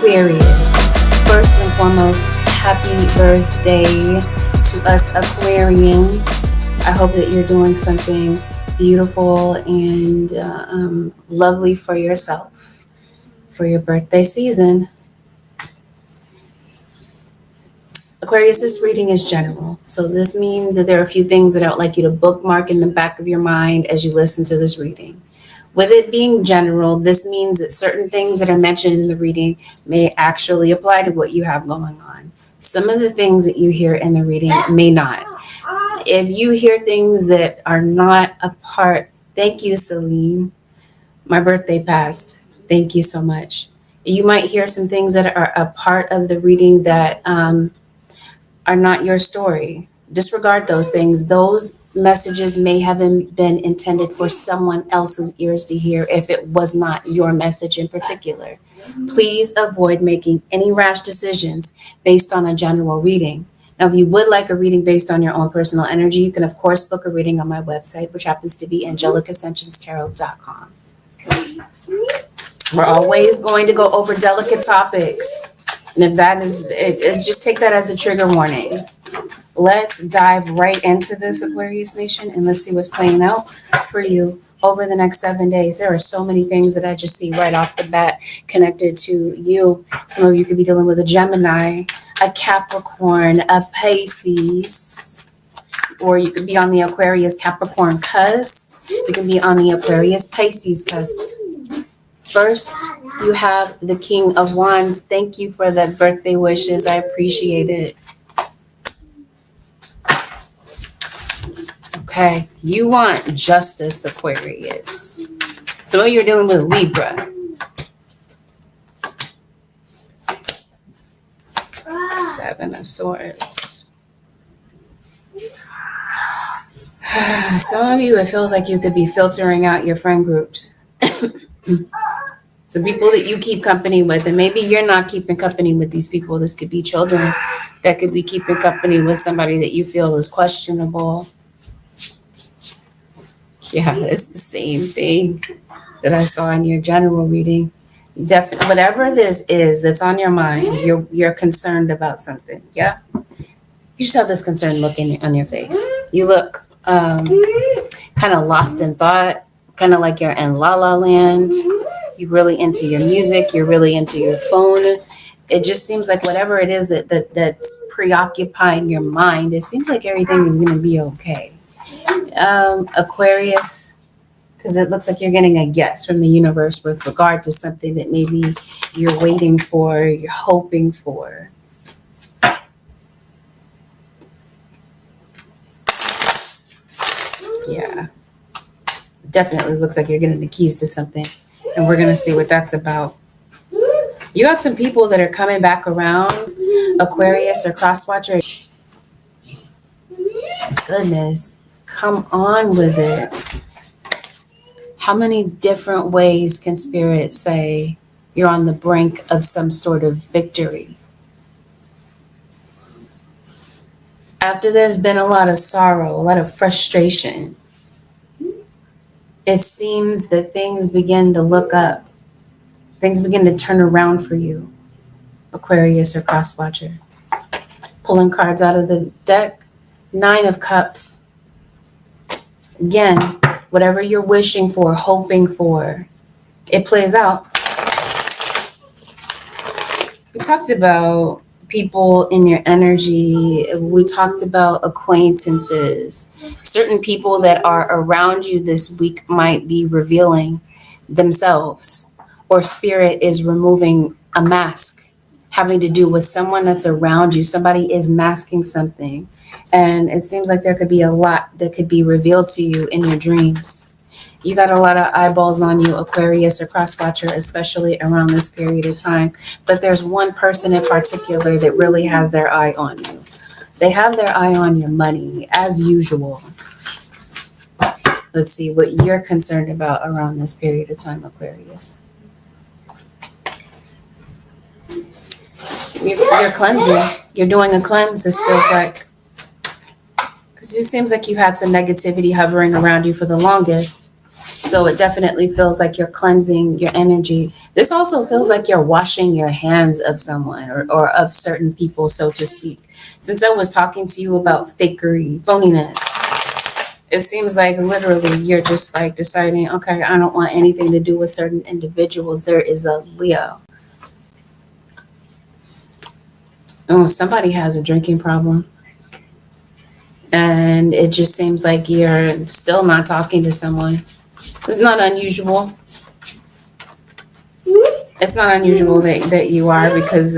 Aquarius. First and foremost, happy birthday to us Aquarians. I hope that you're doing something beautiful and lovely for yourself for your birthday season. Aquarius, this reading is general. So this means that there are a few things that I would like you to bookmark in the back of your mind as you listen to this reading. With it being general, this means that certain things that are mentioned in the reading may actually apply to what you have going on. Some of the things that you hear in the reading may not. If you hear things that are not a part, thank you, Celine. My birthday passed. Thank you so much. You might hear some things that are a part of the reading that are not your story. Disregard those things. Those messages may have been intended for someone else's ears to hear if it was not your message in particular. Please avoid making any rash decisions based on a general reading. Now, if you would like a reading based on your own personal energy, you can, of course, book a reading on my website, which happens to be angelicaascensionstarot.com. We're always going to go over delicate topics. And if that is, just take that as a trigger warning. Let's dive right into this, Aquarius Nation, and let's see what's playing out for you over the next 7 days. There are so many things that I just see right off the bat connected to you. Some of you could be dealing with a Gemini, a Capricorn, a Pisces, or you could be on the Aquarius Capricorn cusp. You can be on the Aquarius Pisces cusp. First, you have the King of Wands. Thank you for the birthday wishes. I appreciate it. Okay, you want justice, Aquarius. Some of you are dealing with Libra. Seven of Swords. Some of you, it feels like you could be filtering out your friend groups. Some people that you keep company with, and maybe you're not keeping company with these people. This could be children that could be keeping company with somebody that you feel is questionable. Yeah, it's the same thing that I saw in your general reading. Definitely, whatever this is that's on your mind, you're concerned about something. Yeah, you just have this concerned look on your face. You look kind of lost in thought, kind of like you're in La La Land. You're really into your music. You're really into your phone. It just seems like whatever it is that's preoccupying your mind, it seems like everything is going to be okay. Aquarius, because it looks like you're getting a yes from the universe with regard to something that maybe you're waiting for, you're hoping for. Yeah. Definitely looks like you're getting the keys to something. And we're going to see what that's about. You got some people that are coming back around, Aquarius or Crosswatcher. Goodness, come on with it. How many different ways can Spirit say you're on the brink of some sort of victory? After there's been a lot of sorrow, a lot of frustration, it seems that things begin to look up. Things begin to turn around for you, Aquarius or Crosswatcher. Pulling cards out of the deck, 9 of Cups. Again, whatever you're wishing for, hoping for, it plays out. We talked about people in your energy. We talked about acquaintances. Certain people that are around you this week might be revealing themselves, or Spirit is removing a mask having to do with someone that's around you. Somebody is masking something, and it seems like there could be a lot that could be revealed to you in your dreams. You got a lot of eyeballs on you, Aquarius or Crosswatcher, especially around this period of time. But there's one person in particular that really has their eye on you. They have their eye on your money, as usual. Let's see what you're concerned about around this period of time, Aquarius. You're cleansing. You're doing a cleanse, this feels like. Because it seems like you had some negativity hovering around you for the longest. So it definitely feels like you're cleansing your energy. This also feels like you're washing your hands of someone, or of certain people, so to speak. Since I was talking to you about fakery, phoniness, it seems like literally you're just like deciding, okay, I don't want anything to do with certain individuals. There is a Leo. Oh, somebody has a drinking problem. And it just seems like you're still not talking to someone. It's not unusual. It's not unusual that you are, because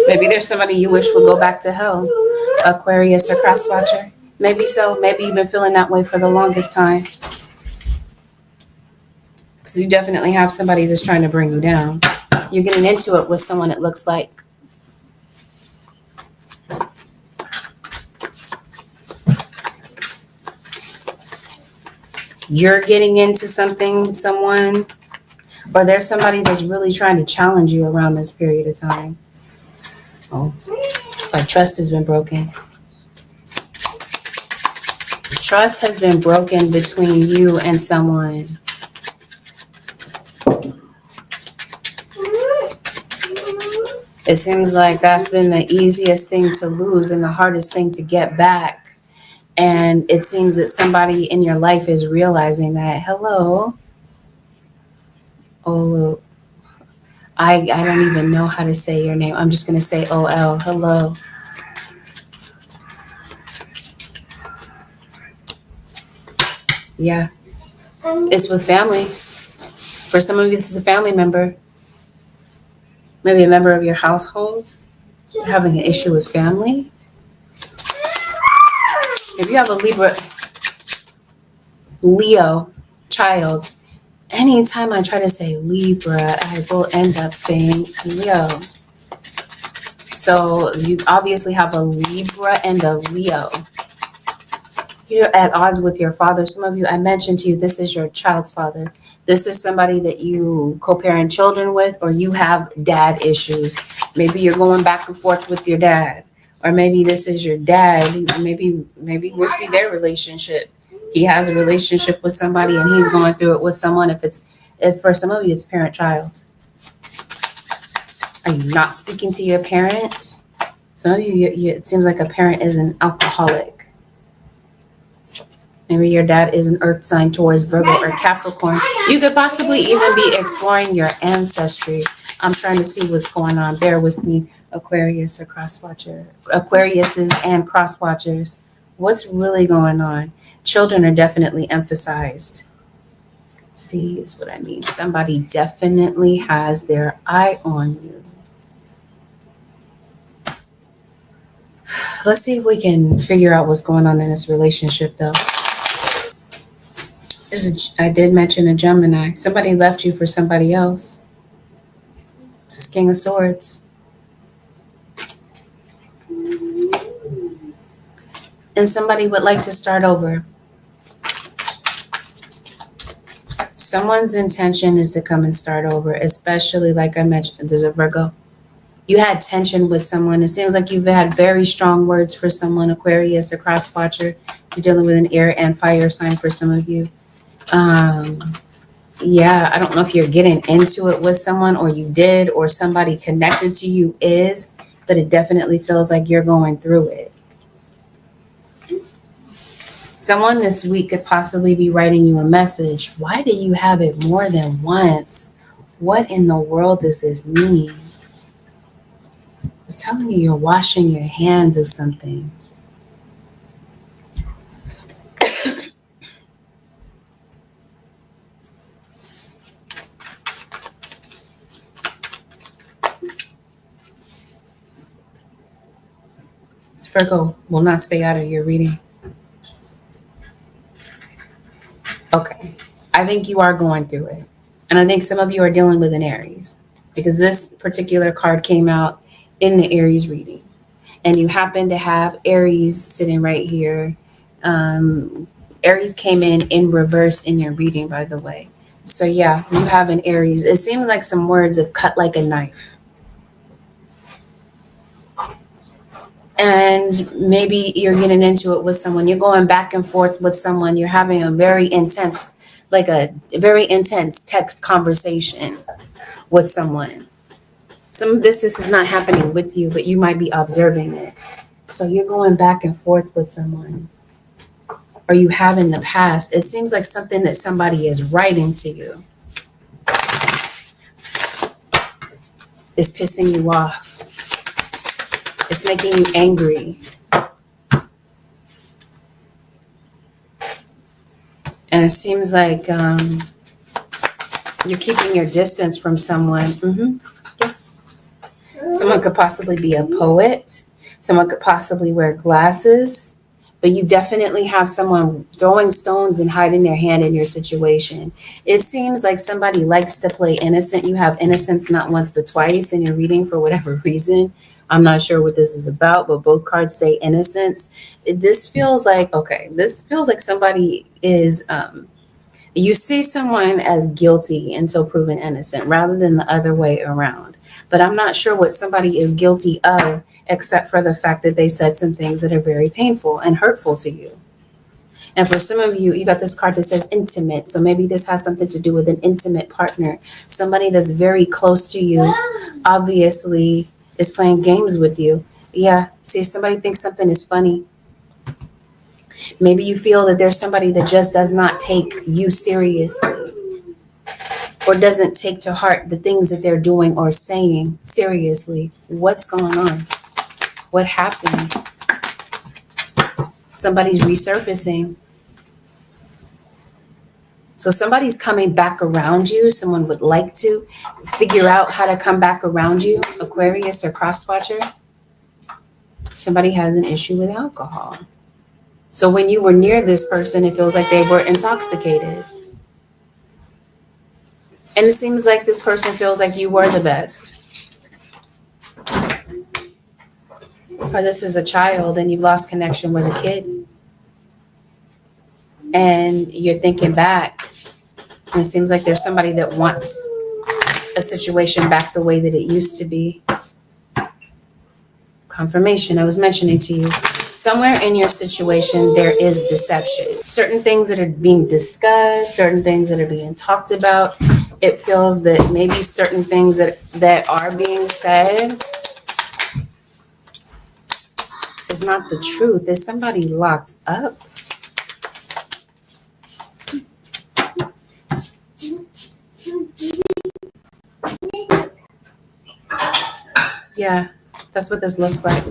maybe there's somebody you wish would go back to hell. Aquarius or cross watcher. Maybe so. Maybe you've been feeling that way for the longest time. Because you definitely have somebody that's trying to bring you down. You're getting into it with someone, it looks like. You're getting into something with someone, or there's somebody that's really trying to challenge you around this period of time. Oh, it's like trust has been broken. Trust has been broken between you and someone. It seems like that's been the easiest thing to lose and the hardest thing to get back. And it seems that somebody in your life is realizing that. Hello. Oh, I don't even know how to say your name. I'm just going to say OL. Hello. Yeah. It's with family. For some of you, this is a family member. Maybe a member of your household. You're having an issue with family. If you have a Leo child, anytime I try to say Libra, I will end up saying Leo. So you obviously have a Libra and a Leo. You're at odds with your father. Some of you, I mentioned to you, this is your child's father. This is somebody that you co-parent children with, or you have dad issues. Maybe you're going back and forth with your dad. Or maybe this is your dad. Maybe we'll see their relationship. He has a relationship with somebody and he's going through it with someone. If for some of you, it's parent-child. Are you not speaking to your parent? Some of you, it seems like a parent is an alcoholic. Maybe your dad is an earth sign, Taurus, Virgo, or Capricorn. You could possibly even be exploring your ancestry. I'm trying to see what's going on. Bear with me, Aquarius or cross-watcher. Aquariuses and cross-watchers. What's really going on? Children are definitely emphasized. See, is what I mean. Somebody definitely has their eye on you. Let's see if we can figure out what's going on in this relationship, though. I did mention a Gemini. Somebody left you for somebody else. This is King of Swords. And somebody would like to start over. Someone's intention is to come and start over, especially like I mentioned, there's a Virgo. You had tension with someone. It seems like you've had very strong words for someone, Aquarius or cross-watcher. You're dealing with an air and fire sign for some of you. Yeah, I don't know if you're getting into it with someone, or you did, or somebody connected to you is, but it definitely feels like you're going through it. Someone this week could possibly be writing you a message. Why do you have it more than once? What in the world does this mean? I was telling you, you're washing your hands of something. This Virgo will not stay out of your reading. Okay. I think you are going through it. And I think some of you are dealing with an Aries, because this particular card came out in the Aries reading. And you happen to have Aries sitting right here. Aries came in reverse in your reading, by the way. So yeah, you have an Aries. It seems like some words have cut like a knife. And maybe you're getting into it with someone. You're going back and forth with someone. You're having a very intense like a very intense text conversation with someone. Some of this is not happening with you, but you might be observing it. So you're going back and forth with someone, or you have in the past. It seems like something that somebody is writing to you is pissing you off. It's making you angry. And it seems like you're keeping your distance from someone. Yes. Someone could possibly be a poet. Someone could possibly wear glasses. But you definitely have someone throwing stones and hiding their hand in your situation. It seems like somebody likes to play innocent. You have innocence not once but twice in your reading for whatever reason. I'm not sure what this is about, but both cards say innocence. This feels like, okay, this feels like somebody is, you see someone as guilty until proven innocent rather than the other way around. But I'm not sure what somebody is guilty of, except for the fact that they said some things that are very painful and hurtful to you. And for some of you, you got this card that says intimate. So maybe this has something to do with an intimate partner, somebody that's very close to you, obviously is playing games with you. Yeah, see, somebody thinks something is funny. Maybe you feel that there's somebody that just does not take you seriously, or doesn't take to heart the things that they're doing or saying seriously. What's going on? What happened? Somebody's resurfacing. So somebody's coming back around you. Someone would like to figure out how to come back around you, Aquarius or cross-watcher. Somebody has an issue with alcohol. So when you were near this person, it feels like they were intoxicated. And it seems like this person feels like you were the best. Or this is a child and you've lost connection with a kid. And you're thinking back. And it seems like there's somebody that wants a situation back the way that it used to be. Confirmation I was mentioning to you. Somewhere in your situation, there is deception. Certain things that are being discussed, certain things that are being talked about. It feels that maybe certain things that are being said is not the truth. Is somebody locked up? Yeah, that's what this looks like.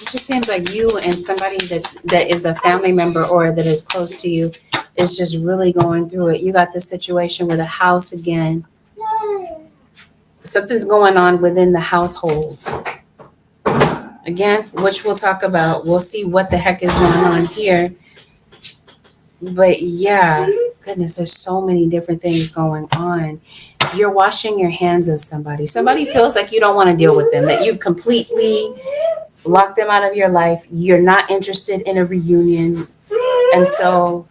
It just seems like you and somebody that is a family member or that is close to you is just really going through it. You got this situation with a house again. Something's going on within the household. Again, which we'll talk about. We'll see what the heck is going on here. But yeah, goodness, there's so many different things going on. You're washing your hands of somebody. Somebody feels like you don't want to deal with them, that you've completely locked them out of your life. You're not interested in a reunion. And so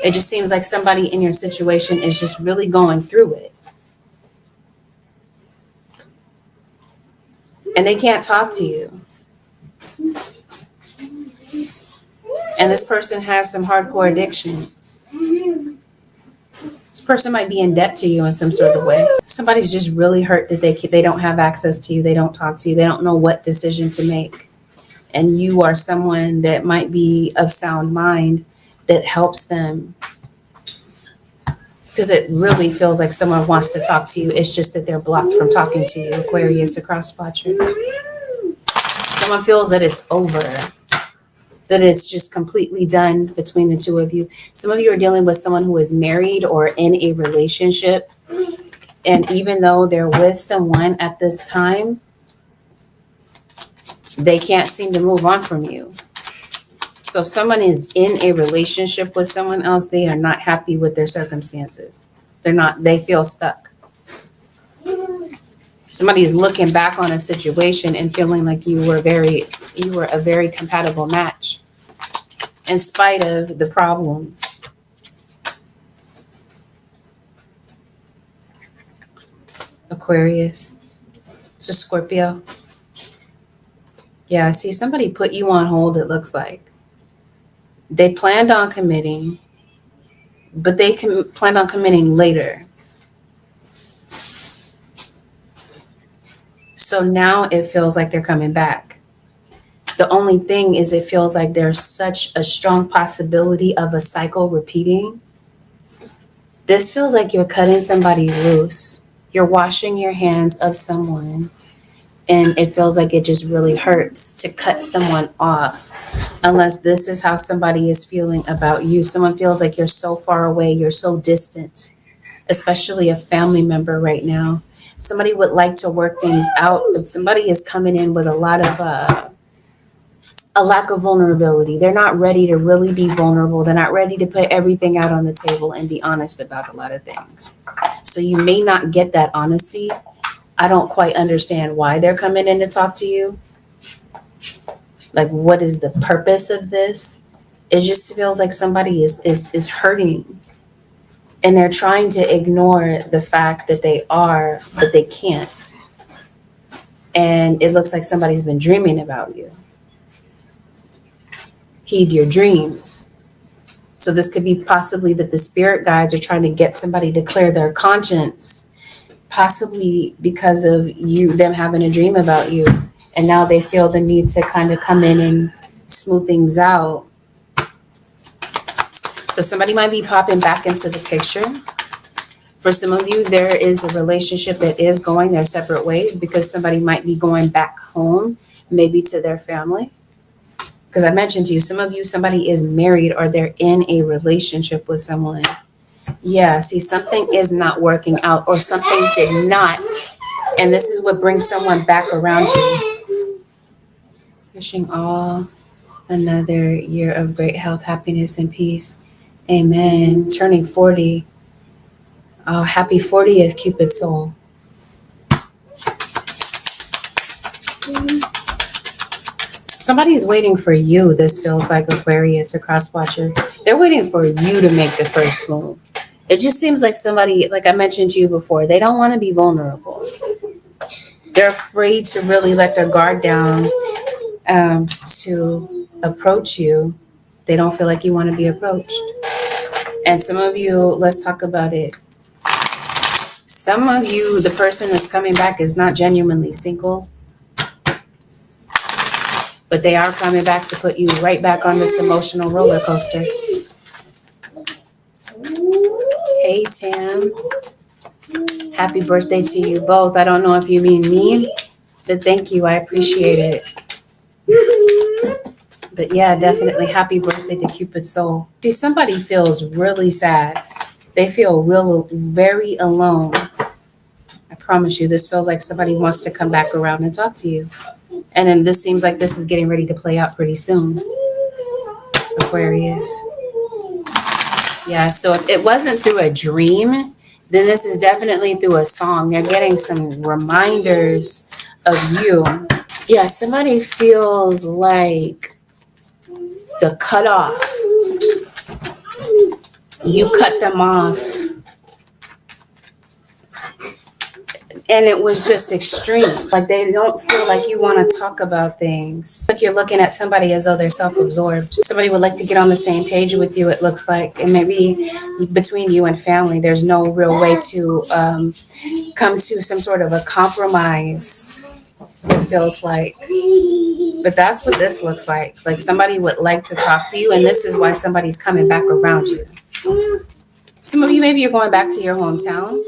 it just seems like somebody in your situation is just really going through it. And they can't talk to you. And this person has some hardcore addictions. This person might be in debt to you in some sort of way. Somebody's just really hurt that they don't have access to you. They don't talk to you. They don't know what decision to make. And you are someone that might be of sound mind that helps them. Because it really feels like someone wants to talk to you. It's just that they're blocked from talking to you, Aquarius or cross-watcher. Someone feels that it's over, that it's just completely done between the two of you. Some of you are dealing with someone who is married or in a relationship. And even though they're with someone at this time, they can't seem to move on from you. So if someone is in a relationship with someone else, they are not happy with their circumstances. They feel stuck. Somebody is looking back on a situation and feeling like you were a very compatible match in spite of the problems. Aquarius. It's a Scorpio. Yeah, see, somebody put you on hold, it looks like. They planned on committing, but they planned on committing later. So now it feels like they're coming back. The only thing is, it feels like there's such a strong possibility of a cycle repeating. This feels like you're cutting somebody loose. You're washing your hands of someone, and it feels like it just really hurts to cut someone off, unless this is how somebody is feeling about you. Someone feels like you're so far away, you're so distant, especially a family member right now. Somebody would like to work things out, but somebody is coming in with a lot of a lack of vulnerability. They're not ready to really be vulnerable. They're not ready to put everything out on the table and be honest about a lot of things. So you may not get that honesty. I don't quite understand why they're coming in to talk to you. Like, what is the purpose of this? It just feels like somebody is hurting, and they're trying to ignore the fact that they are, but they can't. And it looks like somebody's been dreaming about you. Heed your dreams. So this could be possibly that the spirit guides are trying to get somebody to clear their conscience, possibly because of them having a dream about you. And now they feel the need to kind of come in and smooth things out. So somebody might be popping back into the picture. For some of you, there is a relationship that is going their separate ways, because somebody might be going back home, maybe to their family. Because I mentioned to you, some of you, somebody is married or they're in a relationship with someone. Yeah, see, something is not working out, or something did not. And this is what brings someone back around you. Wishing all another year of great health, happiness, and peace. Amen. Turning 40. Oh, happy 40th, Cupid soul. Somebody is waiting for you, this feels like, Aquarius or cross watcher. They're waiting for you to make the first move. It just seems like somebody, like I mentioned to you before, they don't want to be vulnerable. They're afraid to really let their guard down to approach you. They don't feel like you want to be approached. And some of you, let's talk about it. Some of you, the person that's coming back is not genuinely single, but they are coming back to put you right back on this emotional roller coaster. Hey, Tam. Happy birthday to you both. I don't know if you mean me, but thank you. I appreciate it. But yeah, definitely happy birthday to Cupid Soul. See, somebody feels really sad. They feel very alone. I promise you, this feels like somebody wants to come back around and talk to you. And then this seems like this is getting ready to play out pretty soon. Aquarius. Yeah, so if it wasn't through a dream, then this is definitely through a song. They're getting some reminders of you. Yeah, somebody feels like the cutoff. You cut them off. And it was just extreme. Like, they don't feel like you want to talk about things. Like, you're looking at somebody as though they're self-absorbed. Somebody would like to get on the same page with you, it looks like. And maybe between you and family, there's no real way to come to some sort of a compromise, it feels like. But that's what this looks like. Like, somebody would like to talk to you, and this is why somebody's coming back around you. Some of you, maybe you're going back to your hometown.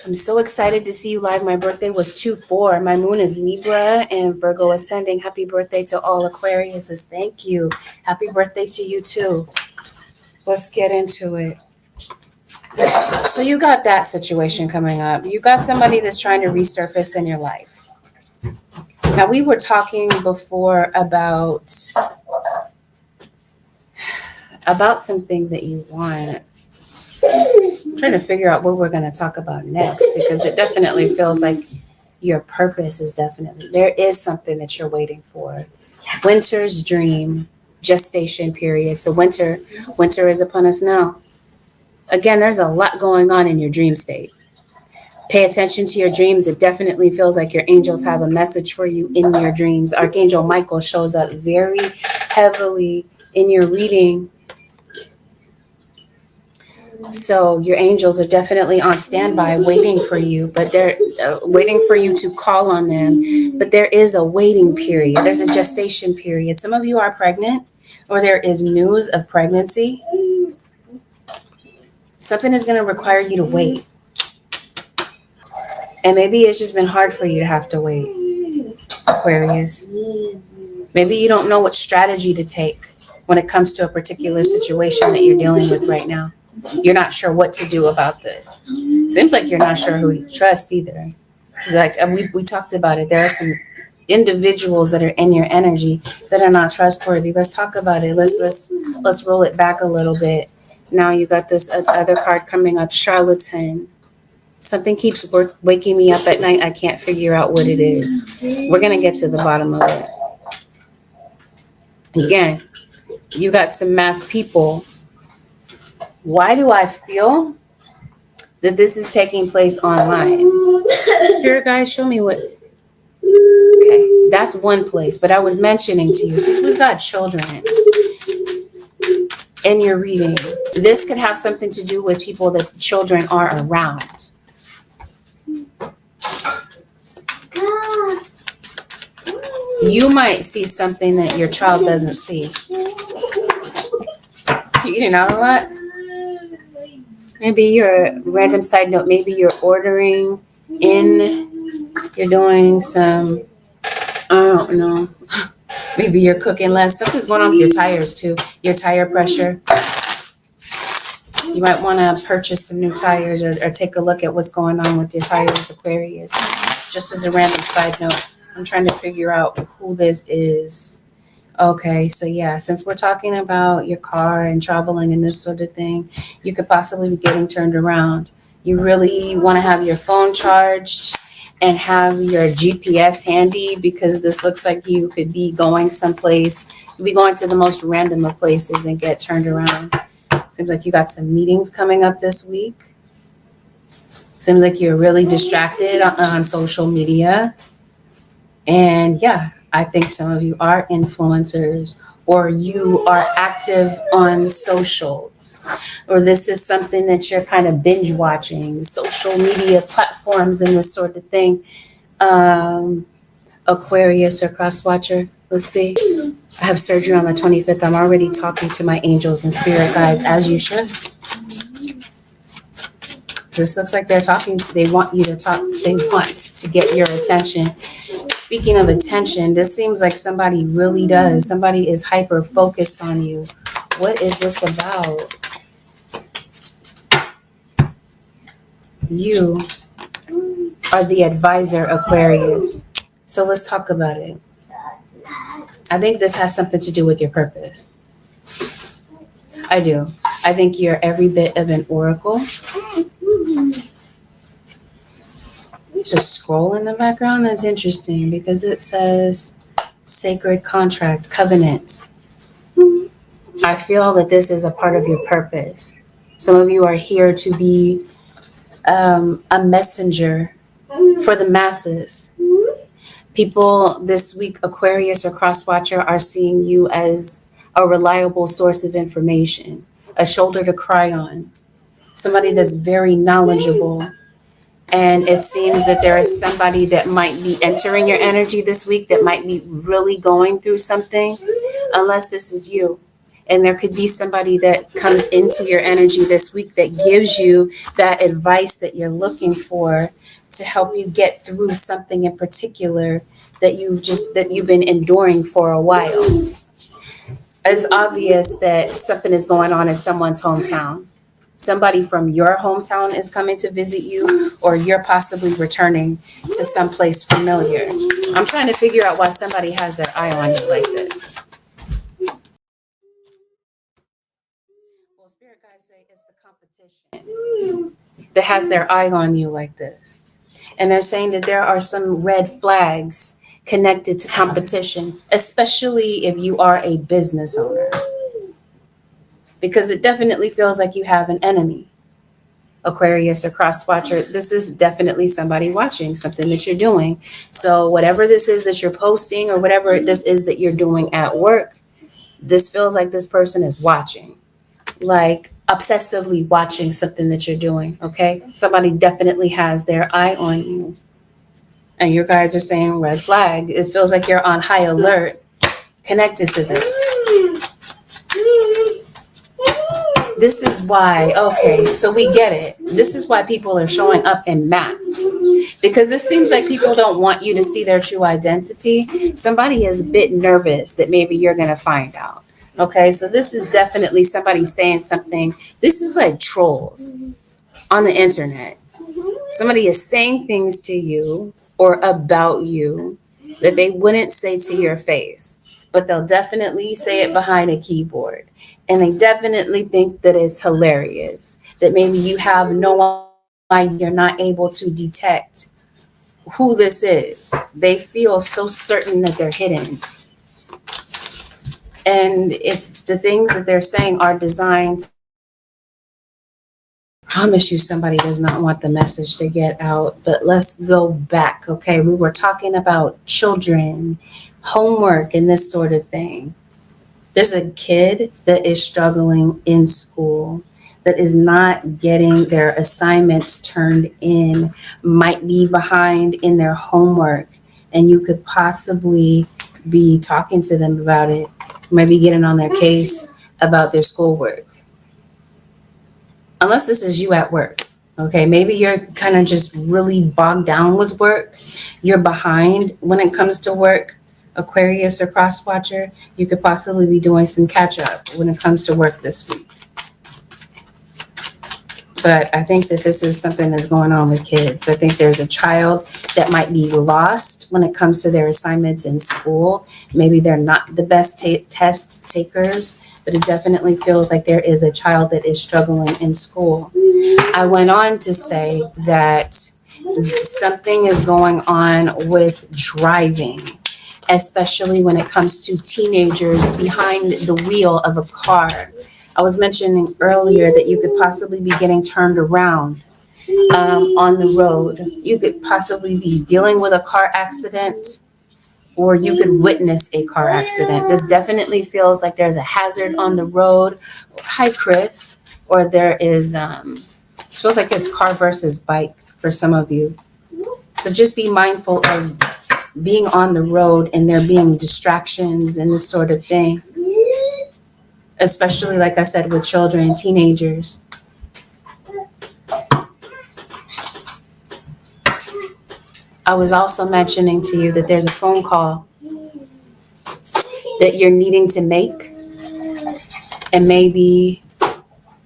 I'm so excited to see you live. My birthday was 2/4. My moon is Libra and Virgo ascending. Happy birthday to all Aquariuses. Thank you. Happy birthday to you too. Let's get into it. So you got that situation coming up. You got somebody that's trying to resurface in your life. Now, we were talking before about something that you want. I'm trying to figure out what we're going to talk about next, because it definitely feels like your purpose is definitely, there is something that you're waiting for. Winter's dream, gestation period. So winter is upon us now. Again, there's a lot going on in your dream state. Pay attention to your dreams. It definitely feels like your angels have a message for you in your dreams. Archangel Michael shows up very heavily in your reading. So your angels are definitely on standby waiting for you, but they're waiting for you to call on them. But there is a waiting period. There's a gestation period. Some of you are pregnant or there is news of pregnancy. Something is going to require you to wait. And maybe it's just been hard for you to have to wait, Aquarius. Maybe you don't know what strategy to take when it comes to a particular situation that you're dealing with right now. You're not sure what to do about this. Seems like you're not sure who you trust either. Like we talked about it. There are some individuals that are in your energy that are not trustworthy. Let's talk about it. Let's roll it back a little bit. Now you got this other card coming up, charlatan. Something keeps waking me up at night. I can't figure out what it is. We're going to get to the bottom of it. Again, you got some masked people. Why do I feel that this is taking place online? Spirit guys, show me what. Okay, that's one place. But I was mentioning to you, since we've got children in your reading, this could have something to do with people that children are around. You might see something that your child doesn't see. You eating out a lot? Maybe you're a random side note. Maybe you're ordering in. You're doing some, I don't know. Maybe you're cooking less. Something's going on with your tires too. Your tire pressure. You might want to purchase some new tires or take a look at what's going on with your tires, Aquarius. Just as a random side note. I'm trying to figure out who this is. Okay, so yeah, since we're talking about your car and traveling and this sort of thing, you could possibly be getting turned around. You really want to have your phone charged and have your GPS handy because this looks like you could be going someplace. You'd be going to the most random of places and get turned around. Seems like you got some meetings coming up this week. Seems like you're really distracted on social media. And yeah, I think some of you are influencers or you are active on socials, or this is something that you're kind of binge watching, social media platforms and this sort of thing. Aquarius or cross watcher. Let's see. I have surgery on the 25th. I'm already talking to my angels and spirit guides, as you should. This looks like they're talking. They want you to talk. They want to get your attention. Speaking of attention, this seems like somebody really does. Somebody is hyper focused on you. What is this about? You are the advisor, Aquarius. So let's talk about it. I think this has something to do with your purpose. I do. I think you're every bit of an oracle. There's a scroll in the background that's interesting because it says sacred contract, covenant. I feel that this is a part of your purpose. Some of you are here to be a messenger for the masses. People this week, Aquarius or Crosswatcher, are seeing you as a reliable source of information, a shoulder to cry on, somebody that's very knowledgeable. And it seems that there is somebody that might be entering your energy this week that might be really going through something, unless this is you. And there could be somebody that comes into your energy this week that gives you that advice that you're looking for to help you get through something in particular that you've been enduring for a while. It's obvious that something is going on in someone's hometown. Somebody from your hometown is coming to visit you, or you're possibly returning to someplace familiar. I'm trying to figure out why somebody has their eye on you like this. Well, spirit guides say it's the competition that has their eye on you like this. And they're saying that there are some red flags connected to competition, especially if you are a business owner. Because it definitely feels like you have an enemy. Aquarius or cross watcher, this is definitely somebody watching something that you're doing. So whatever this is that you're posting or whatever this is that you're doing at work, this feels like this person is watching, like obsessively watching something that you're doing. Okay. Somebody definitely has their eye on you. And your guides are saying red flag. It feels like you're on high alert connected to this. This is why, okay, so we get it. This is why people are showing up in masks, because it seems like people don't want you to see their true identity. Somebody is a bit nervous that maybe you're going to find out. Okay, so this is definitely somebody saying something. This is like trolls on the internet. Somebody is saying things to you or about you that they wouldn't say to your face, but they'll definitely say it behind a keyboard. And they definitely think that it's hilarious, that maybe you have no idea, you're not able to detect who this is. They feel so certain that they're hidden. And it's the things that they're saying are designed. I promise you somebody does not want the message to get out, but let's go back. Okay, we were talking about children, homework, and this sort of thing. There's a kid that is struggling in school, that is not getting their assignments turned in, might be behind in their homework, and you could possibly be talking to them about it, maybe getting on their case about their schoolwork. Unless this is you at work, okay? Maybe you're kind of just really bogged down with work. You're behind when it comes to work. Aquarius or cross watcher, you could possibly be doing some catch up when it comes to work this week. But I think that this is something that's going on with kids. I think there's a child that might be lost when it comes to their assignments in school. Maybe they're not the best test takers, but it definitely feels like there is a child that is struggling in school. I went on to say that something is going on with driving, especially when it comes to teenagers behind the wheel of a car. I was mentioning earlier that you could possibly be getting turned around on the road. You could possibly be dealing with a car accident, or you could witness a car accident. This definitely feels like there's a hazard on the road. Hi, Chris. Or there is, it feels like it's car versus bike for some of you. So just be mindful of being on the road and there being distractions and this sort of thing. Especially, like I said, with children and teenagers. I was also mentioning to you that there's a phone call that you're needing to make, and maybe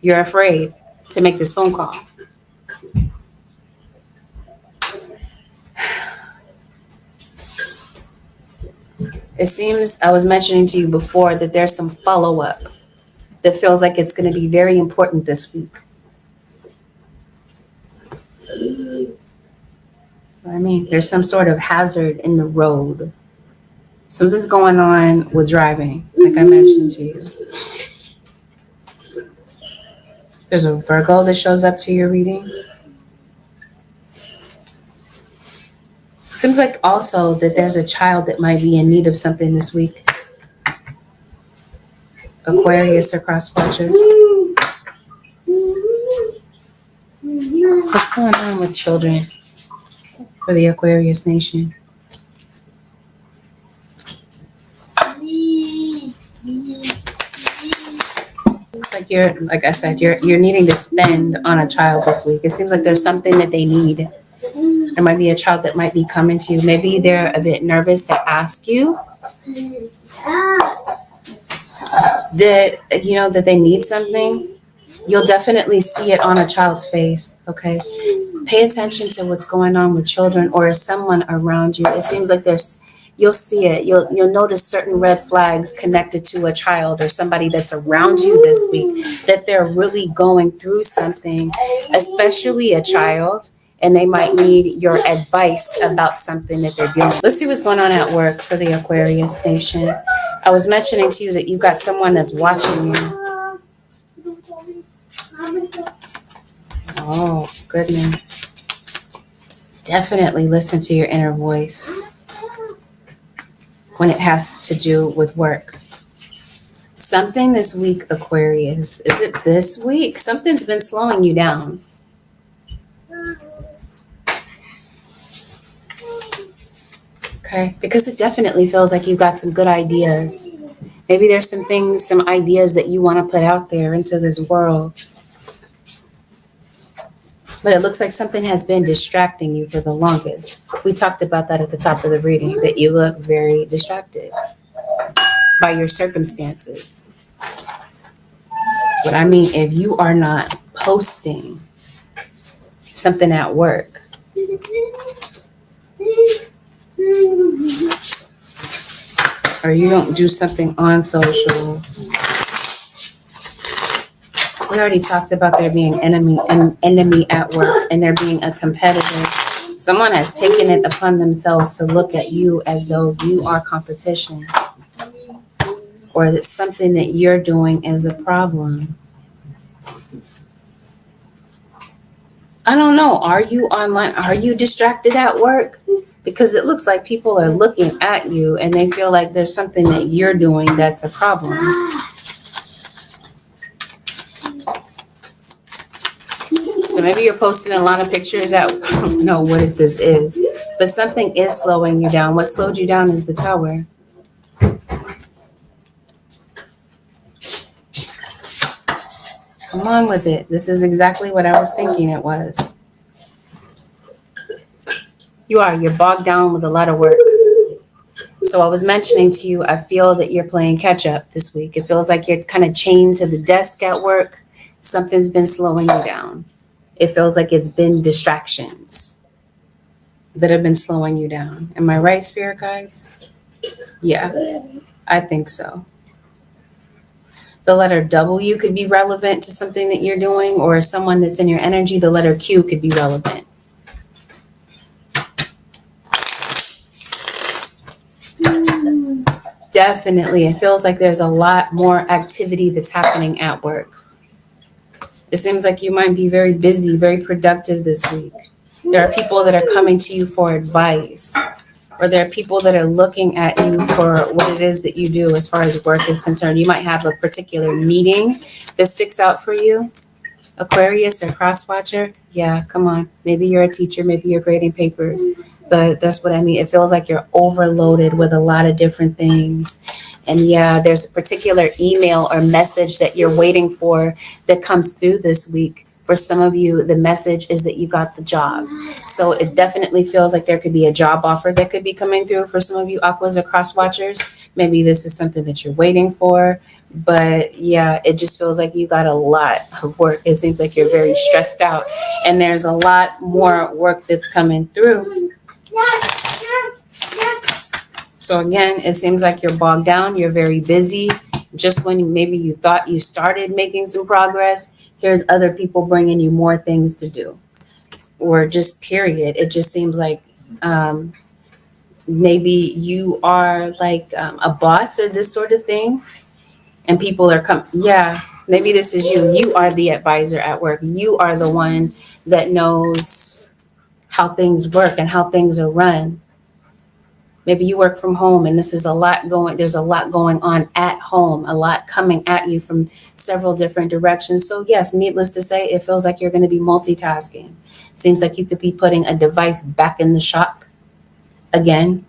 you're afraid to make this phone call. It seems, I was mentioning to you before, that there's some follow-up that feels like it's going to be very important this week. I mean, there's some sort of hazard in the road. Something's going on with driving, like I mentioned to you. There's a Virgo that shows up to your reading. Seems like also that there's a child that might be in need of something this week. Aquarius or cross watcher. What's going on with children for the Aquarius nation? It's like you're, like I said, you're needing to spend on a child this week. It seems like there's something that they need. There might be a child that might be coming to you. Maybe they're a bit nervous to ask you that, you know, that they need something. You'll definitely see it on a child's face, okay? Pay attention to what's going on with children or someone around you. It seems like you'll see it. You'll notice certain red flags connected to a child or somebody that's around you this week, that they're really going through something, especially a child, and they might need your advice about something that they're dealing with. Let's see what's going on at work for the Aquarius nation. I was mentioning to you that you've got someone that's watching you. Oh, goodness. Definitely listen to your inner voice when it has to do with work. Something this week, Aquarius. Is it this week? Something's been slowing you down. Okay, because it definitely feels like you've got some good ideas. Maybe there's some things, some ideas that you want to put out there into this world. But it looks like something has been distracting you for the longest. We talked about that at the top of the reading, that you look very distracted by your circumstances. But I mean, if you are not posting something at work, or you don't do something on socials. We already talked about there being an enemy at work, and there being a competitor. Someone has taken it upon themselves to look at you as though you are competition, or that something that you're doing is a problem. I don't know. Are you online? Are you distracted at work? Because it looks like people are looking at you and they feel like there's something that you're doing that's a problem. So maybe you're posting a lot of pictures I don't know what this is, but something is slowing you down. What slowed you down is the Tower. Come on with it. This is exactly what I was thinking it was. You're bogged down with a lot of work. So I was mentioning to you, I feel that you're playing catch up this week. It feels like you're kind of chained to the desk at work. Something's been slowing you down. It feels like it's been distractions that have been slowing you down. Am I right, Spirit Guides? Yeah, I think so. The letter W could be relevant to something that you're doing, or someone that's in your energy. The letter Q could be relevant. Definitely. It feels like there's a lot more activity that's happening at work. It seems like you might be very busy, very productive this week. There are people that are coming to you for advice, or there are people that are looking at you for what it is that you do as far as work is concerned. You might have a particular meeting that sticks out for you. Aquarius or cross-watcher. Yeah, come on. Maybe you're a teacher, maybe you're grading papers. But that's what I mean. It feels like you're overloaded with a lot of different things. And yeah, there's a particular email or message that you're waiting for that comes through this week. For some of you, the message is that you got the job. So it definitely feels like there could be a job offer that could be coming through for some of you Aquas or cross watchers. Maybe this is something that you're waiting for. But yeah, it just feels like you got a lot of work. It seems like you're very stressed out. And there's a lot more work that's coming through. So again, it seems like you're bogged down. You're very busy. Just when maybe you thought you started making some progress, here's other people bringing you more things to do. Or just period. It just seems like maybe you are like a boss or this sort of thing. And people are coming. Yeah, maybe this is you. You are the advisor at work. You are the one that knows how things work and how things are run. Maybe you work from home and there's a lot going on at home, a lot coming at you from several different directions. So yes, needless to say, it feels like you're going to be multitasking. Seems like you could be putting a device back in the shop again.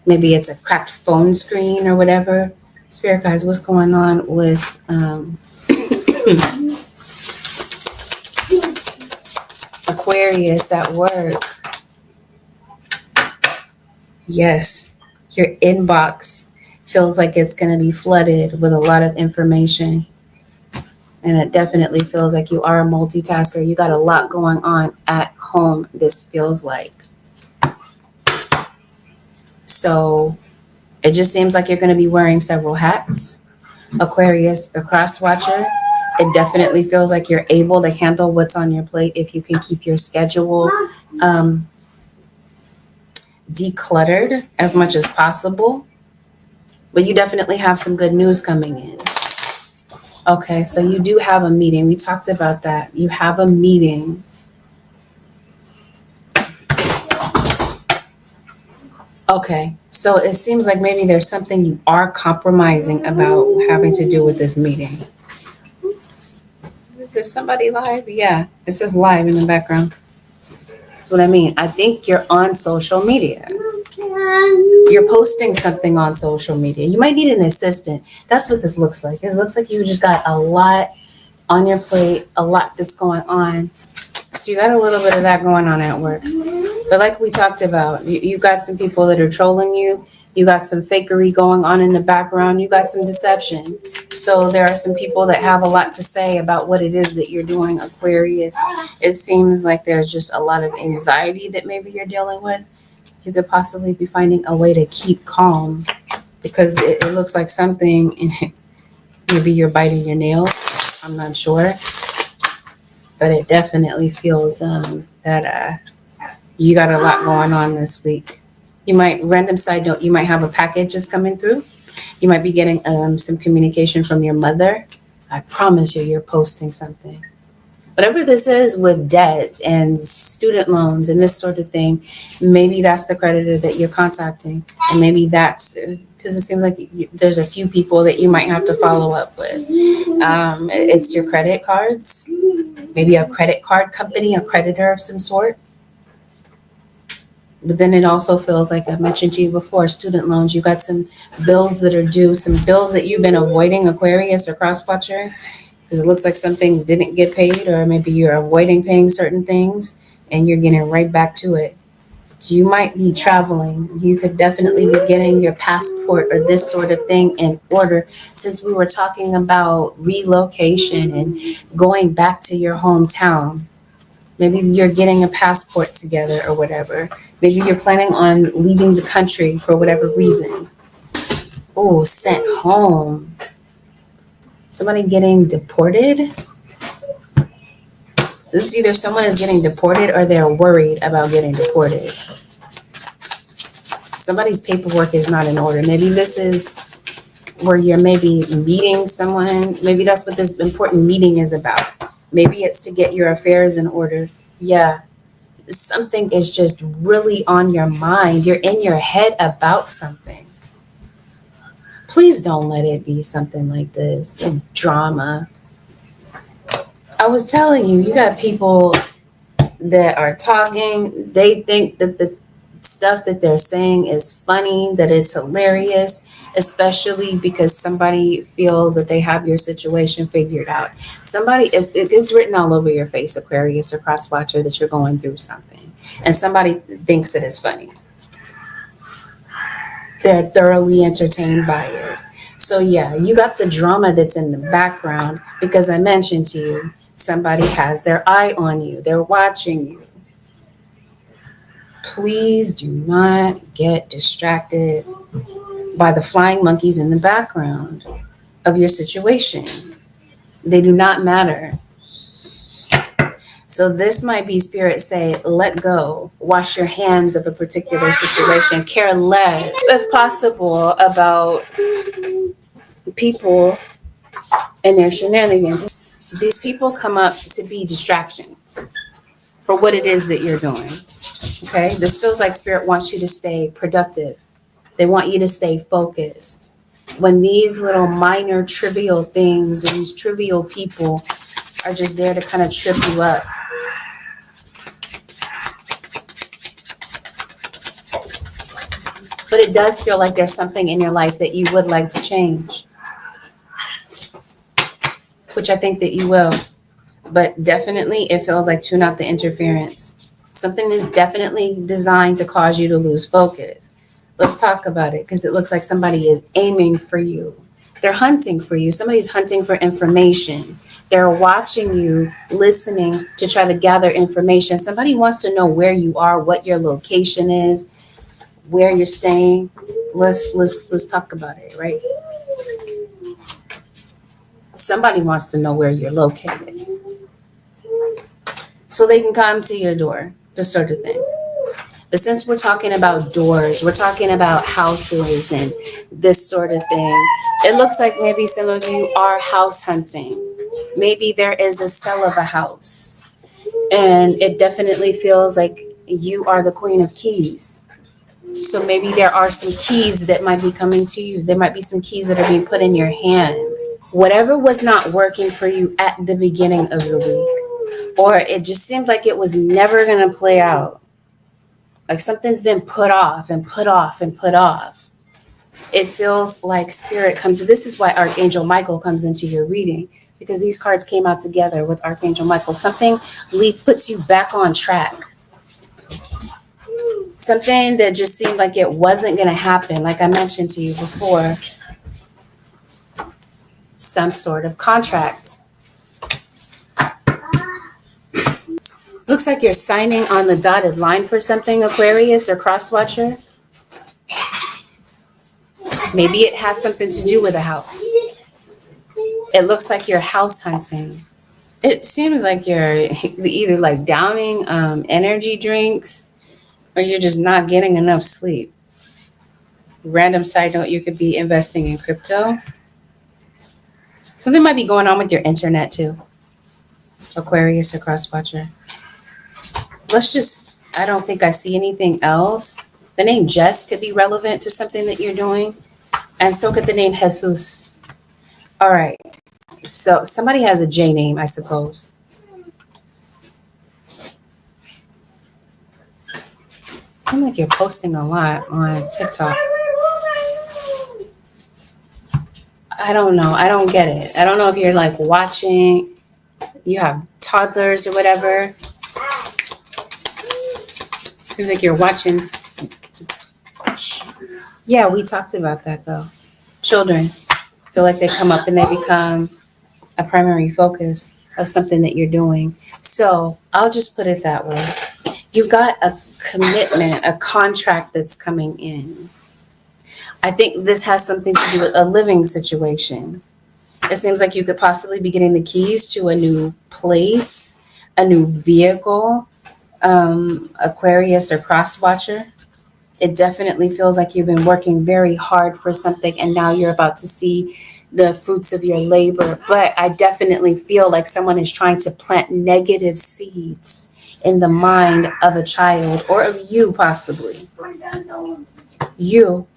Maybe it's a cracked phone screen or whatever. Spirit guys, what's going on with Aquarius at work? Yes, your inbox feels like it's going to be flooded with a lot of information. And it definitely feels like you are a multitasker. You got a lot going on at home, this feels like. So it just seems like you're going to be wearing several hats. Aquarius or cross watcher. It definitely feels like you're able to handle what's on your plate if you can keep your schedule decluttered as much as possible. But you definitely have some good news coming in. Okay, so you do have a meeting. We talked about that. You have a meeting Okay, so it seems like maybe there's something you are compromising about having to do with this meeting. Is there somebody live? Yeah, it says live in the background. That's what I mean. I think you're on social media. You're posting something on social media. You might need an assistant. That's what this looks like. It looks like you just got a lot on your plate, a lot that's going on. So you got a little bit of that going on at work. But like we talked about, you got some people that are trolling you. You got some fakery going on in the background. You got some deception. So there are some people that have a lot to say about what it is that you're doing, Aquarius. It seems like there's just a lot of anxiety that maybe you're dealing with. You could possibly be finding a way to keep calm because it looks like something in it. Maybe you're biting your nails. I'm not sure. But it definitely feels that you got a lot going on this week. You might, random side note, you might have a package that's coming through. You might be getting some communication from your mother. I promise you, you're posting something. Whatever this is with debt and student loans and this sort of thing, maybe that's the creditor that you're contacting. And maybe that's because it seems like there's a few people that you might have to follow up with. It's your credit cards, maybe a credit card company, a creditor of some sort. But then it also feels like I mentioned to you before, student loans. You got some bills that are due, some bills that you've been avoiding, Aquarius or Crosswatcher, because it looks like some things didn't get paid, or maybe you're avoiding paying certain things and you're getting right back to it. So you might be traveling. You could definitely be getting your passport or this sort of thing in order. Since we were talking about relocation and going back to your hometown, maybe you're getting a passport together or whatever. Maybe you're planning on leaving the country for whatever reason. Oh, sent home. Somebody getting deported? It's either someone is getting deported or they're worried about getting deported. Somebody's paperwork is not in order. Maybe this is where you're maybe meeting someone. Maybe that's what this important meeting is about. Maybe it's to get your affairs in order. Yeah. Something is just really on your mind. You're in your head about something. Please don't let it be something like this, a drama. I was telling you, you got people that are talking. They think that the stuff that they're saying is funny, that it's hilarious, especially because somebody feels that they have your situation figured out. Somebody, it's written all over your face, Aquarius or Crosswatcher, that you're going through something, and somebody thinks it is funny. They're thoroughly entertained by it. So yeah, you got the drama that's in the background because I mentioned to you, somebody has their eye on you. They're watching you. Please do not get distracted by the flying monkeys in the background of your situation. They do not matter. So this might be spirit say, let go, wash your hands of a particular situation, care less, if possible, about people and their shenanigans. These people come up to be distractions for what it is that you're doing. Okay, this feels like spirit wants you to stay productive. They want you to stay focused. When these little minor trivial things or these trivial people are just there to kind of trip you up. But it does feel like there's something in your life that you would like to change, which I think that you will. But definitely it feels like tune out the interference. Something is definitely designed to cause you to lose focus. Let's talk about it because it looks like somebody is aiming for you. They're hunting for you. Somebody's hunting for information. They're watching you, listening to try to gather information. Somebody wants to know where you are, what your location is, where you're staying. Let's talk about it, right? Somebody wants to know where you're located so they can come to your door, this sort of thing. But since we're talking about doors, we're talking about houses and this sort of thing, it looks like maybe some of you are house hunting. Maybe there is a sale of a house, and it definitely feels like you are the queen of keys. So maybe there are some keys that might be coming to you. There might be some keys that are being put in your hand. Whatever was not working for you at the beginning of the week, or it just seemed like it was never going to play out, like something's been put off and put off and put off. It feels like spirit comes. This is why Archangel Michael comes into your reading, because these cards came out together with Archangel Michael. Something puts you back on track. Something that just seemed like it wasn't going to happen, like I mentioned to you before. Some sort of contract. Looks like you're signing on the dotted line for something, Aquarius or Crosswatcher. Maybe it has something to do with a house. It looks like you're house hunting. It seems like you're either like downing energy drinks, or you're just not getting enough sleep. Random side note, you could be investing in crypto. Something might be going on with your internet too, Aquarius or Crosswatcher. I don't think I see anything else. The name Jess could be relevant to something that you're doing. And so could the name Jesus. All right. So somebody has a J name, I suppose. I feel like you're posting a lot on TikTok. I don't know. I don't get it. I don't know if you're like watching, you have toddlers or whatever. Seems like you're watching. Yeah, we talked about that though. Children feel like they come up and they become a primary focus of something that you're doing. So I'll just put it that way. You've got a commitment, a contract that's coming in. I think this has something to do with a living situation. It seems like you could possibly be getting the keys to a new place, a new vehicle, Aquarius or Crosswatcher. It definitely feels like you've been working very hard for something and now you're about to see the fruits of your labor. But I definitely feel like someone is trying to plant negative seeds in the mind of a child or of you possibly. You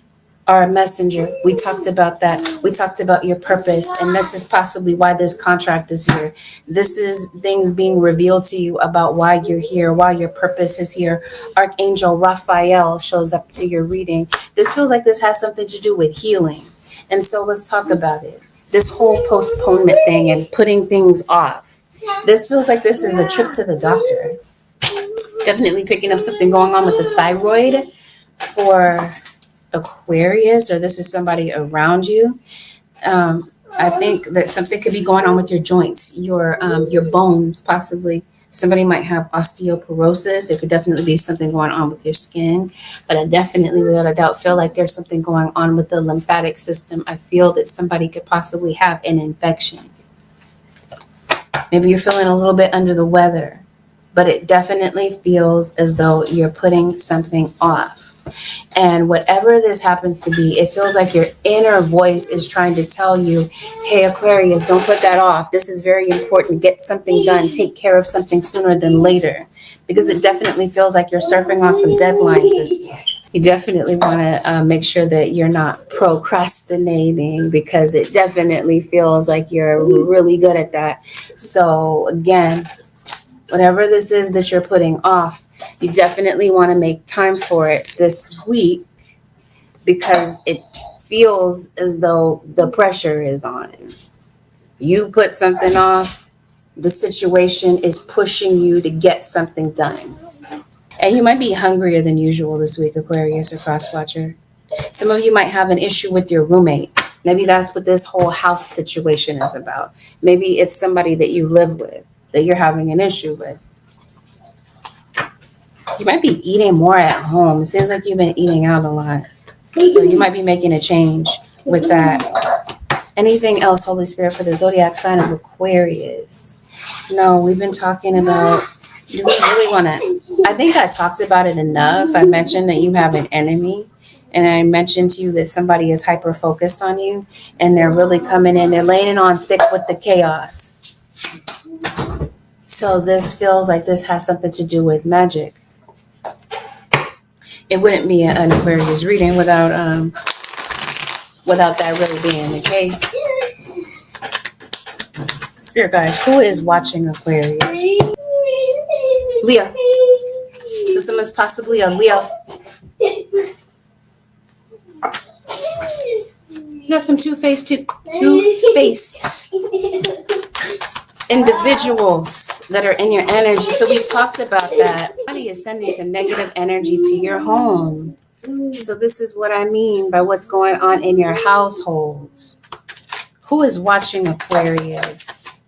are a messenger. We talked about that. We talked about your purpose, and this is possibly why this contract is here. This is things being revealed to you about why you're here, why your purpose is here. Archangel Raphael shows up to your reading. This feels like this has something to do with healing. And so let's talk about it. This whole postponement thing and putting things off. This feels like this is a trip to the doctor. Definitely picking up something going on with the thyroid for Aquarius, or this is somebody around you. I think that something could be going on with your joints, your bones, possibly. Somebody might have osteoporosis. There could definitely be something going on with your skin, but I definitely, without a doubt, feel like there's something going on with the lymphatic system. I feel that somebody could possibly have an infection. Maybe you're feeling a little bit under the weather, but it definitely feels as though you're putting something off. And whatever this happens to be, it feels like your inner voice is trying to tell you, hey, Aquarius, don't put that off. This is very important. Get something done. Take care of something sooner than later. Because it definitely feels like you're surfing on some deadlines this week. You definitely want to make sure that you're not procrastinating, because it definitely feels like you're really good at that. So again, whatever this is that you're putting off, you definitely want to make time for it this week, because it feels as though the pressure is on. You put something off, the situation is pushing you to get something done. And you might be hungrier than usual this week, Aquarius or Crosswatcher. Some of you might have an issue with your roommate. Maybe that's what this whole house situation is about. Maybe it's somebody that you live with that you're having an issue with. You might be eating more at home. It seems like you've been eating out a lot. So you might be making a change with that. Anything else, Holy Spirit, for the zodiac sign of Aquarius? No, we've been talking about, do we really want to, I think I talked about it enough. I mentioned that you have an enemy. And I mentioned to you that somebody is hyper-focused on you. And they're really coming in. They're laying it on thick with the chaos. So this feels like this has something to do with magic. it wouldn't be an Aquarius reading without that really being the case. Spirit guys, who is watching Aquarius? Leo. So someone's possibly a Leo. You got some two-faced individuals that are in your energy. So we talked about that. Somebody is sending some negative energy to your home. So this is what I mean by what's going on in your households. Who is watching Aquarius?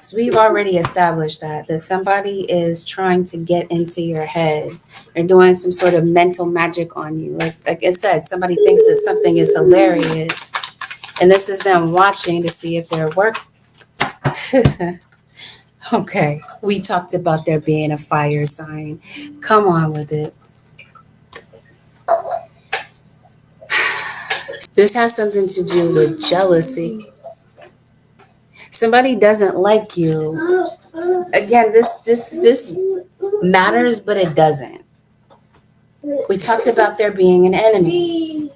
So we've already established that somebody is trying to get into your head. They're doing some sort of mental magic on you. Like I said, somebody thinks that something is hilarious. And this is them watching to see if their work. Okay, we talked about there being a fire sign. Come on with it. This has something to do with jealousy. Somebody doesn't like you. Again, this matters, but it doesn't. We talked about there being an enemy.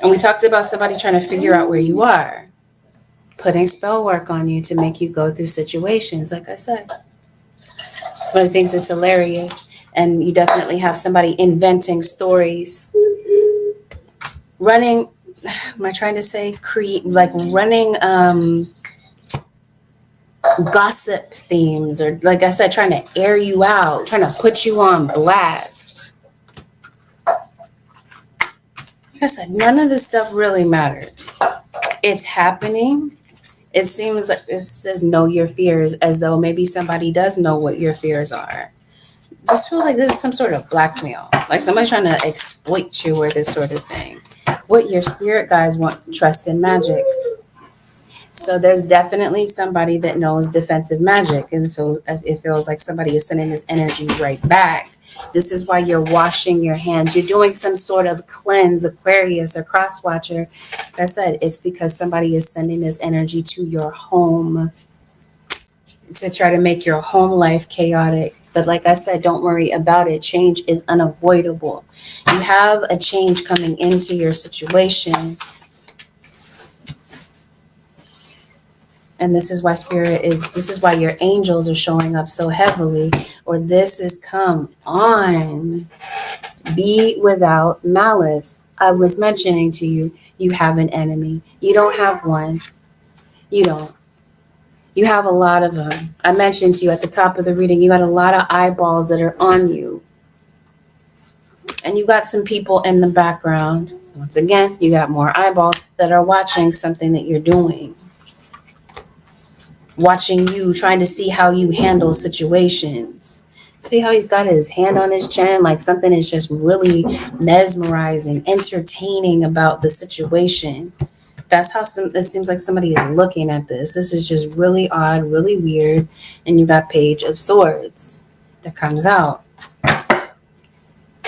And we talked about somebody trying to figure out where you are. Putting spell work on you to make you go through situations, like I said. Somebody thinks it's hilarious. And you definitely have somebody inventing stories. Running, am I trying to say running gossip themes, or like I said, trying to air you out, trying to put you on blast. Like I said, none of this stuff really matters. It's happening. It seems like it says know your fears, as though maybe somebody does know what your fears are. This feels like this is some sort of blackmail, like somebody trying to exploit you or this sort of thing. What your spirit guides want, trust in magic. So there's definitely somebody that knows defensive magic. And so it feels like somebody is sending this energy right back. This is why you're washing your hands. You're doing some sort of cleanse, Aquarius or cross watcher. Like I said, it's because somebody is sending this energy to your home to try to make your home life chaotic. But like I said, don't worry about it. Change is unavoidable. You have a change coming into your situation. And this is why this is why your angels are showing up so heavily. Or this is, come on, be without malice. I was mentioning to you, you have an enemy. You don't have one. You don't. You have a lot of them. I mentioned to you at the top of the reading, you got a lot of eyeballs that are on you. And you got some people in the background. Once again, you got more eyeballs that are watching something that you're doing. Watching you, trying to see how you handle situations. See how he's got his hand on his chin, like something is just really mesmerizing, entertaining about the situation. That's how it seems like somebody is looking at this. This is just really odd, really weird. And you got Page of Swords that comes out.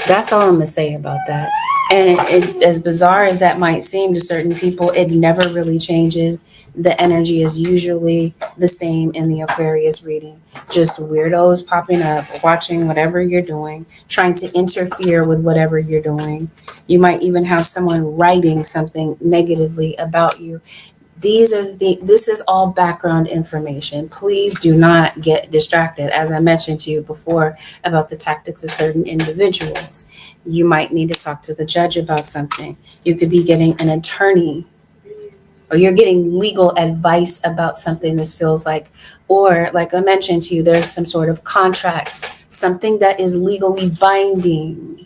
That's all I'm going to say about that. And it, as bizarre as that might seem to certain people, it never really changes. The energy is usually the same in the Aquarius reading. Just weirdos popping up, watching whatever you're doing, trying to interfere with whatever you're doing. You might even have someone writing something negatively about you. This is all background information. Please do not get distracted. As I mentioned to you before about the tactics of certain individuals, you might need to talk to the judge about something. You could be getting an attorney, or you're getting legal advice about something, this feels like. Or like I mentioned to you, there's some sort of contract, something that is legally binding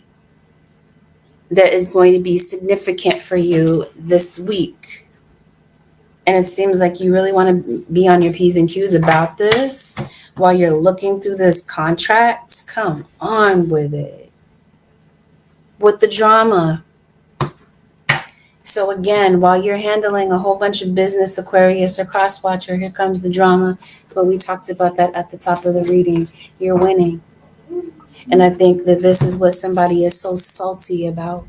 that is going to be significant for you this week. And it seems like you really want to be on your P's and Q's about this while you're looking through this contract. Come on with it. With the drama. So again, while you're handling a whole bunch of business, Aquarius or Crosswatcher, here comes the drama. But we talked about that at the top of the reading. You're winning. And I think that this is what somebody is so salty about.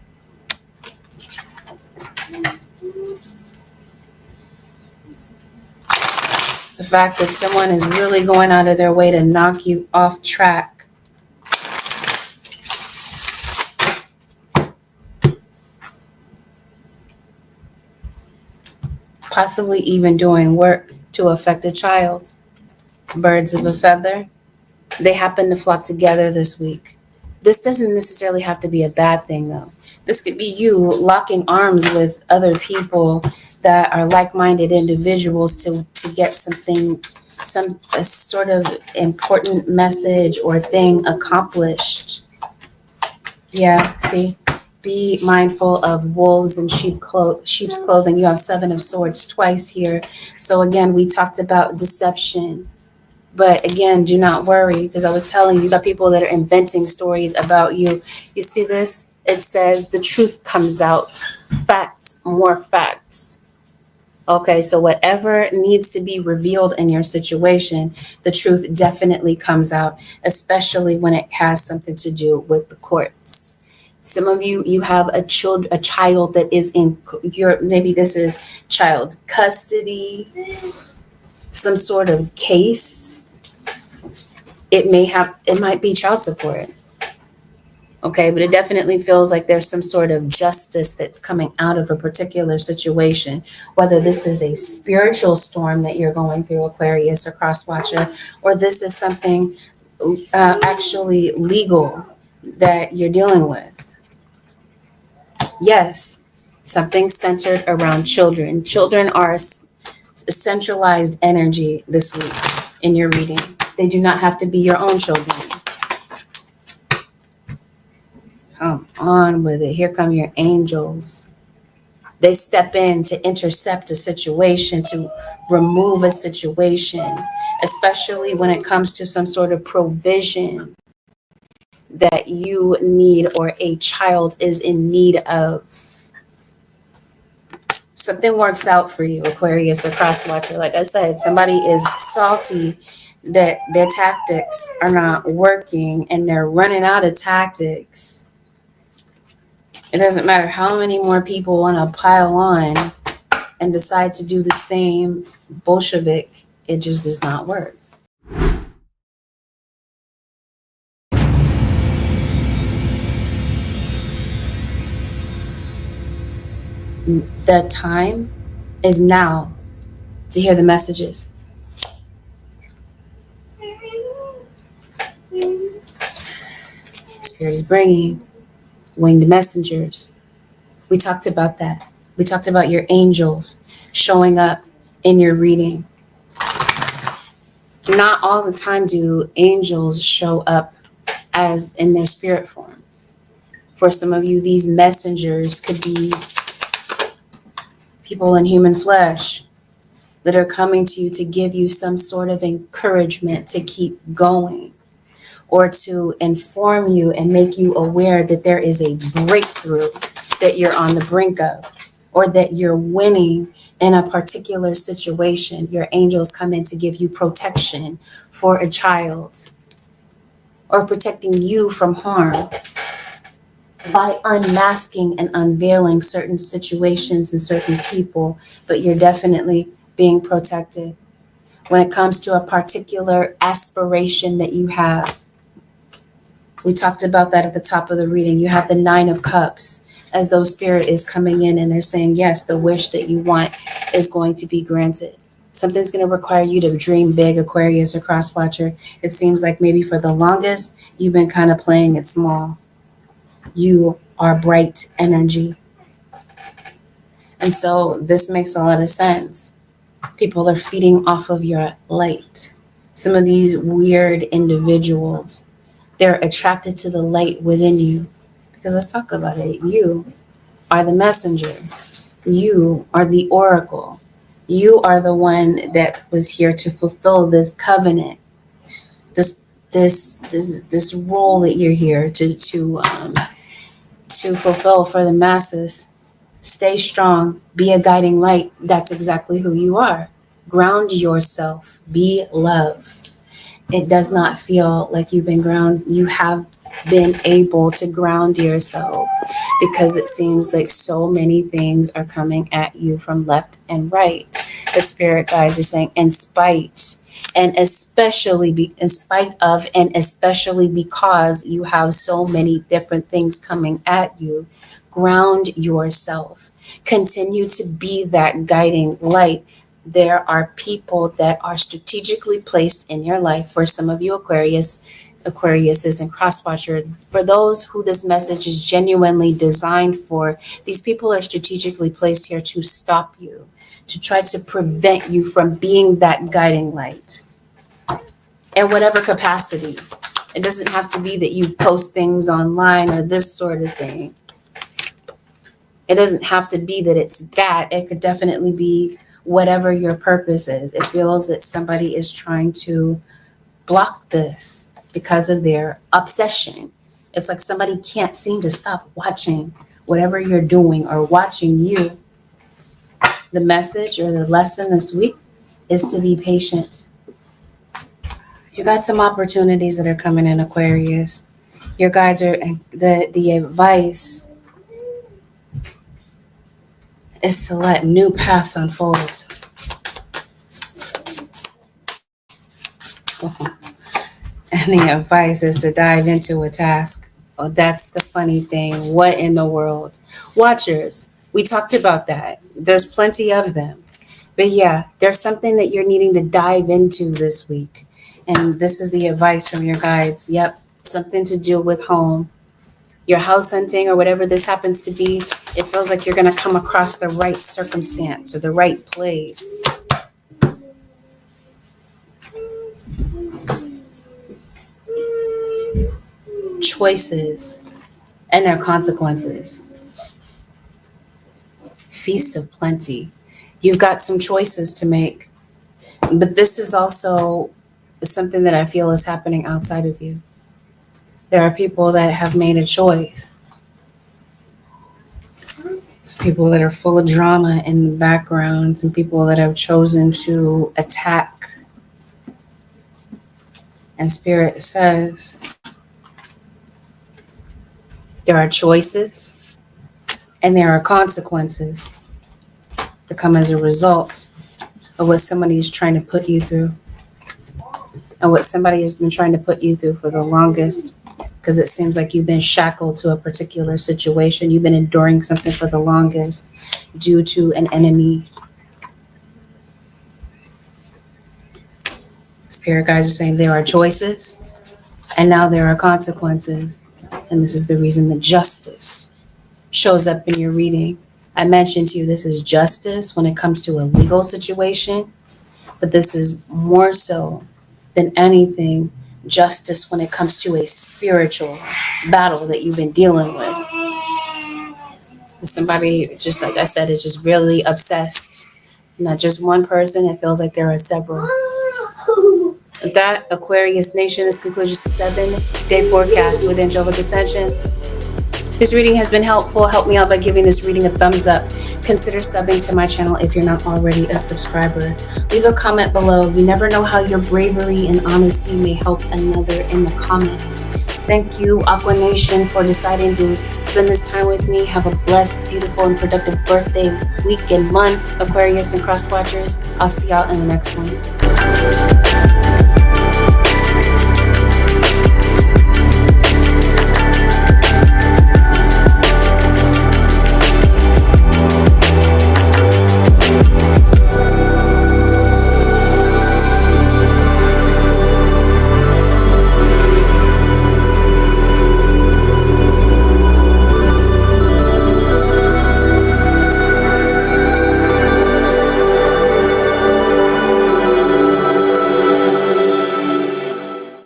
The fact that someone is really going out of their way to knock you off track. possibly even doing work to affect a child. Birds of a feather, they happen to flock together this week. This doesn't necessarily have to be a bad thing, though. This could be you locking arms with other people that are like-minded individuals to get something, some a sort of important message or thing accomplished. Yeah, see? Be mindful of wolves and sheep's clothing. You have Seven of Swords twice here. So again, we talked about deception. But again, do not worry, because I was telling you, you got people that are inventing stories about you. You see this? It says the truth comes out. Facts, more facts. Okay, so whatever needs to be revealed in your situation, the truth definitely comes out, especially when it has something to do with the courts. Some of you, you have a child that is in your, maybe this is child custody, some sort of case. It might be child support. Okay, but it definitely feels like there's some sort of justice that's coming out of a particular situation, whether this is a spiritual storm that you're going through, Aquarius or Crosswatcher, or this is something actually legal that you're dealing with. Yes, something centered around children. Children are a centralized energy this week in your reading. They do not have to be your own children. Come on with it. Here come your angels. They step in to intercept a situation, to remove a situation, especially when it comes to some sort of provision that you need or a child is in need of. Something works out for you, Aquarius or Crosswatcher. Like I said, somebody is salty that their tactics are not working and they're running out of tactics. It doesn't matter how many more people want to pile on and decide to do the same Bolshevik. It just does not work. The time is now to hear the messages. Spirit is bringing winged messengers. We talked about that. We talked about your angels showing up in your reading. Not all the time do angels show up as in their spirit form. For some of you, these messengers could be people in human flesh that are coming to you to give you some sort of encouragement to keep going, or to inform you and make you aware that there is a breakthrough that you're on the brink of, or that you're winning in a particular situation. Your angels come in to give you protection for a child, or protecting you from harm by unmasking and unveiling certain situations and certain people, but you're definitely being protected. When it comes to a particular aspiration that you have, we talked about that at the top of the reading. You have the Nine of Cups, as though Spirit is coming in and they're saying, yes, the wish that you want is going to be granted. Something's going to require you to dream big, Aquarius or Crosswatcher. It seems like maybe for the longest, you've been kind of playing it small. You are bright energy. And so this makes a lot of sense. People are feeding off of your light. Some of these weird individuals, they're attracted to the light within you. Because let's talk about it. You are the messenger. You are the oracle. You are the one that was here to fulfill this covenant, this role that you're here to fulfill for the masses. Stay strong. Be a guiding light. That's exactly who you are. Ground yourself. Be love. It does not feel like you've been grounded. You have been able to ground yourself, because it seems like so many things are coming at you from left and right. The spirit guides are saying, in spite of, and especially because you have so many different things coming at you, Ground yourself. Continue to be that guiding light. There are people that are strategically placed in your life. For some of you Aquariuses and crosswatcher, for those who this message is genuinely designed for, these people are strategically placed here to stop you, to try to prevent you from being that guiding light in whatever capacity. It doesn't have to be that you post things online or this sort of thing. It doesn't have to be that it's that. It could definitely be whatever your purpose is. It feels that somebody is trying to block this because of their obsession. It's like somebody can't seem to stop watching whatever you're doing or watching you. The message or the lesson this week is to be patient. You got some opportunities that are coming in, Aquarius. Your guides are, the advice is to let new paths unfold. And the advice is to dive into a task. Oh, that's the funny thing. What in the world? Watchers, we talked about that. There's plenty of them. But yeah, there's something that you're needing to dive into this week. And this is the advice from your guides. Yep, something to do with home. Your house hunting or whatever this happens to be, it feels like you're going to come across the right circumstance or the right place. Choices and their consequences. Feast of plenty. You've got some choices to make. But this is also something that I feel is happening outside of you. There are people that have made a choice. Some people that are full of drama in the background, some people that have chosen to attack. And Spirit says there are choices and there are consequences that come as a result of what somebody is trying to put you through. And what somebody has been trying to put you through for the longest, because it seems like you've been shackled to a particular situation. You've been enduring something for the longest due to an enemy. Spirit guides are saying there are choices and now there are consequences. And this is the reason that justice shows up in your reading. I mentioned to you this is justice when it comes to a legal situation, but this is more so than anything justice when it comes to a spiritual battle that you've been dealing with. Somebody, just like I said, is just really obsessed. Not just one person, it feels like there are several. That, Aquarius Nation, is conclusion 7-day forecast with angelic ascensions. This reading has been helpful. Help me out by giving this reading a thumbs up. Consider subbing to my channel if you're not already a subscriber. Leave a comment below. You never know how your bravery and honesty may help another in the comments. Thank you, Aqua Nation, for deciding to spend this time with me. Have a blessed, beautiful, and productive birthday, week, and month, Aquarius and Crosswatchers. I'll see y'all in the next one.